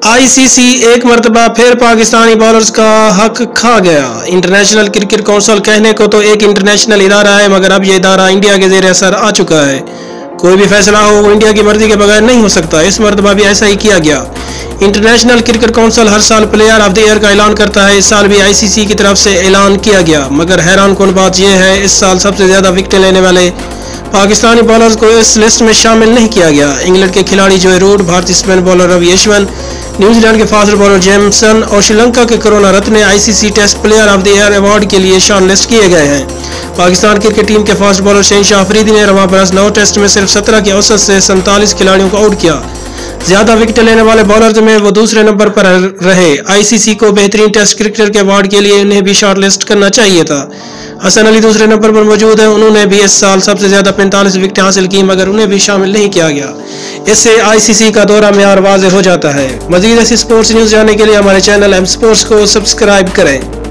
ICC एक मरतबा फिर पाकिस्तानी बॉलर्स का हक खा गया। इंटरनेशनल क्रिकेट काउंसिल कहने को तो एक इंटरनेशनल इदारा है, मगर अब यह इदारा इंडिया के ज़ेर असर आ चुका है। कोई भी फैसला हो वो इंडिया की मर्जी के बगैर नहीं हो सकता। इस मरतबा भी ऐसा ही किया गया। इंटरनेशनल क्रिकेट काउंसिल हर साल प्लेयर ऑफ द ईयर का ऐलान करता है। इस साल भी आईसीसी की तरफ से ऐलान किया गया, मगर हैरान कुन बात यह है इस साल सबसे ज़्यादा विकेटें लेने वाले पाकिस्तानी बॉलर्स को इस लिस्ट में शामिल नहीं किया गया। इंग्लैंड के खिलाड़ी जोए रूट, भारतीय spin bowler Ravi Ashwin, New Zealand के फास्ट बॉलर जेमसन और श्रीलंका के Karunaratne ICC test player of the year award के लिए शॉर्टलिस्ट किए गए हैं। पाकिस्तान क्रिकेट टीम के फास्ट बॉलर शहनशाह अफरीदी ने रवां बरस 9 टेस्ट में सिर्फ 17 के औसत से 47 खिलाड़ियों को आउट किया। ज्यादा विकेट लेने वाले बॉलर्स में वो दूसरे नंबर पर रहे। आईसीसी को बेहतरीन टेस्ट क्रिकेटर के अवार्ड के लिए उन्हें भी शॉर्टलिस्ट करना चाहिए था। हसन अली दूसरे नंबर पर मौजूद है। उन्होंने भी इस साल सबसे ज्यादा 45 विकेट हासिल की, मगर उन्हें भी शामिल नहीं किया गया। इससे आईसीसी का दौरा मेयार वाज़ेह हो जाता है। मज़ीद ऐसी स्पोर्ट्स न्यूज़ जानने के लिए हमारे चैनल एम स्पोर्ट्स को सब्सक्राइब करें।